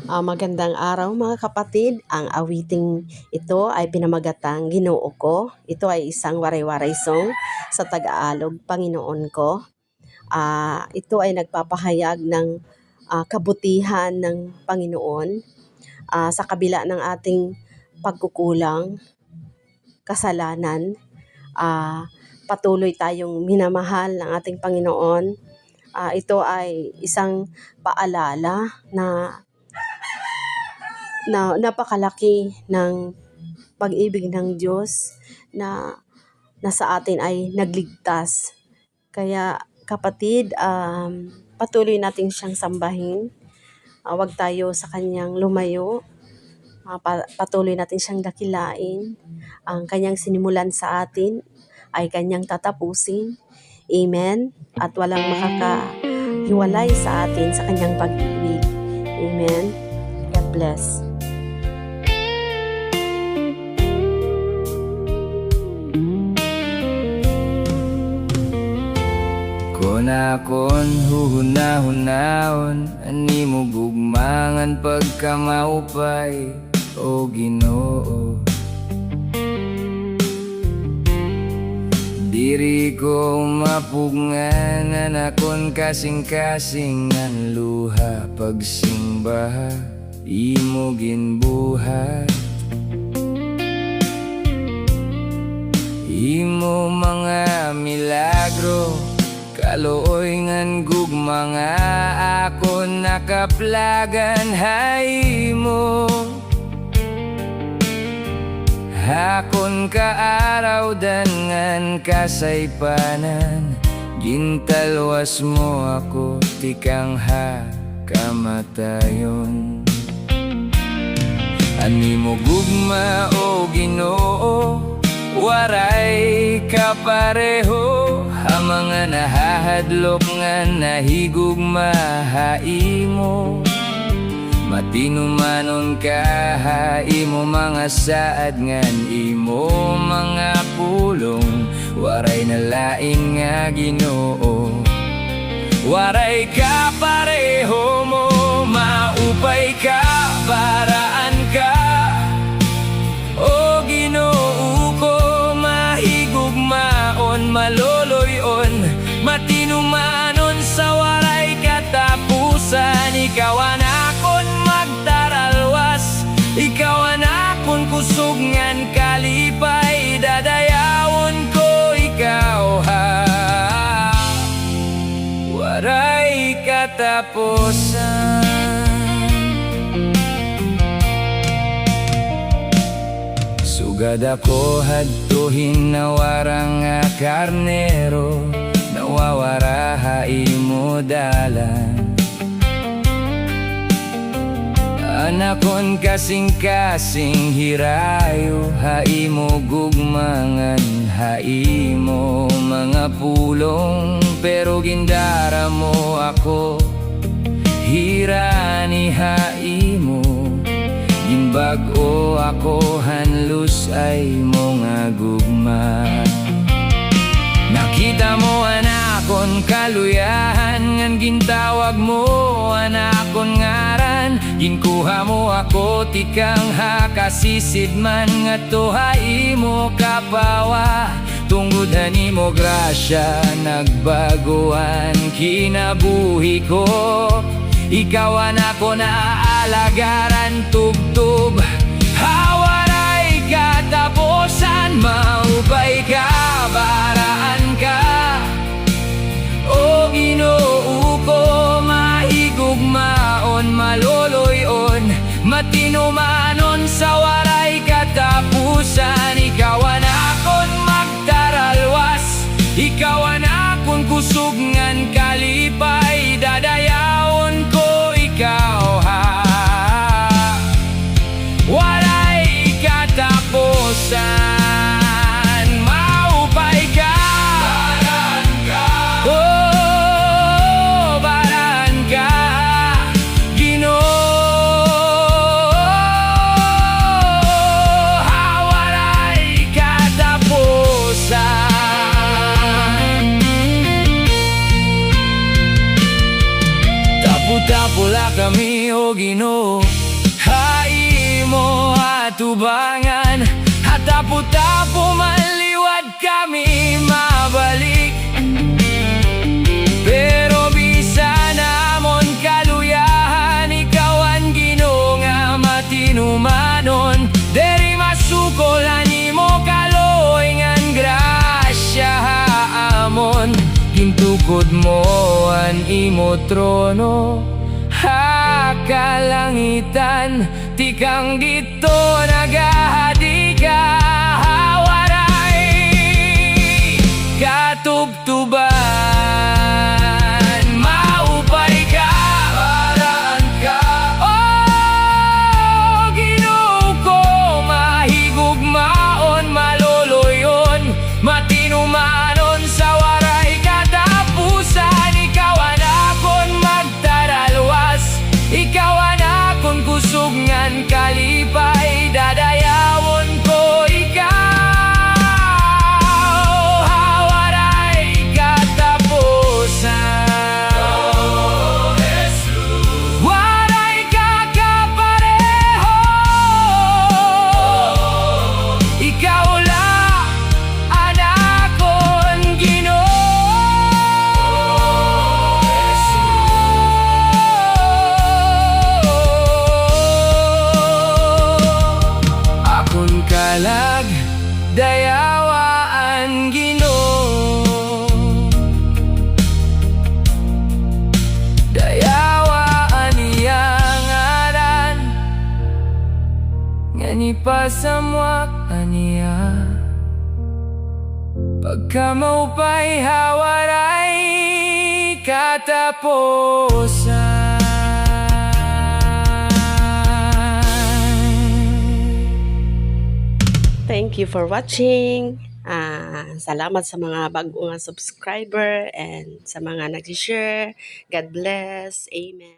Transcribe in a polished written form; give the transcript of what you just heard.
Magandang araw mga kapatid. Ang awiting ito ay pinamagatang Ginoo ko. Ito ay isang waray-waray song sa Tagalog, Panginoon ko. Ito ay nagpapahayag ng kabutihan ng Panginoon sa kabila ng ating pagkukulang, kasalanan. Patuloy tayong minamahal ng ating Panginoon. Ito ay isang paalala na napakalaki ng pag-ibig ng Diyos na nasa atin ay nagligtas. Kaya kapatid, patuloy natin siyang sambahin. Huwag tayo sa kanyang lumayo. Patuloy natin siyang dakilain. Ang kanyang sinimulan sa atin ay kanyang tatapusin. Amen. At walang makakahiwalay sa atin sa kanyang pag-ibig. Amen. God bless. Konakon huhunahunahon ani mo gugmangan pagkamaupay o Ginoo. Diri ko mapugngan anakon kasing-kasing ang luha pagsimba imo ginbuhat. Imo mga milagro kaluoy ngan gugmanga akon nakaplagan haymo. Hakon kaaraw dangan kasaypanan gintalwas mo ako tikang kamatayon. Ani mo gugma o Ginoo, waray kapareho ang mga nahahadlok nga nahigugma haimo. Matinumanon ka haimo mga saad ngan imo mga pulong waray nalain nga Ginoo. Waray kapareho mo maupay ka paraan ka o Ginoo ko mahigugmaon maloloyon matinumanon sa waray katapusan. Ikaw ang akon magtaralwas, ikaw ang akon kusog ngan kalipay dadayawon ko ikaw waray katapusan. Sugad ako hadtuhin na warang nga karnero nawawara haimo dalan. Anakon kasing-kasing hirayo haimo gugmangan haimo mga pulong pero gindara mo ako hirani haimo. Gimbag-o ako hanlus ay mga gugma. Nakita mo anakon kaluyahan ngan gintawag mo anakon ngaran. Ginkuha mo ako tikang hakasisid man nga tuhay mo kapawa. Tunggudan mo grasya nagbaguan kinabuhi ko. Ikaw ang ako naaalagaran tubtub hawaray katapusan. Maupay ka baraan ka o Ginoo ko mahigugmaon maloloyon matinumanon sa waray katapusan. Ikaw ang akon magtaralwas, ikaw ang akon kusog ngan kalipay dadayawon ko ikaw waray katapusan. Maupay ka baraan ka oh baraan ka Ginoo waray katapusan. Ginoo. Haimo atubangan, hatapo-tapo maliwad kami mabalik. Pero bisan namon kaluyahan, ikaw ang Ginoo nga matinumanon. Deri masukolan nimo kaloy ngan grasya haamon. Gintukod mo ang imo trono, hakalangitan, tikang dito nagahadi ka. Hawaray katubtuban, maupay ka, paraan ka. Oh, Ginoo ko, mahigugmaon, maloloyon, matinumanon sa waray katapusan. Ikaw ang akon magtaralwas, ikaw ang akon kusugngan kalipay, dadayawon ko ikaw. Hawaray katapusan, waray kakapareho. Ikaw lang ang akon Ginoo. Akon kalag dayawaan Ginoo, dayawaan iyang ngaran, nga nipasamwak aniya. Pagka maupay hawaray katapusan. Thank you for watching. Salamat sa mga bagong subscriber and sa mga nag-share. God bless. Amen.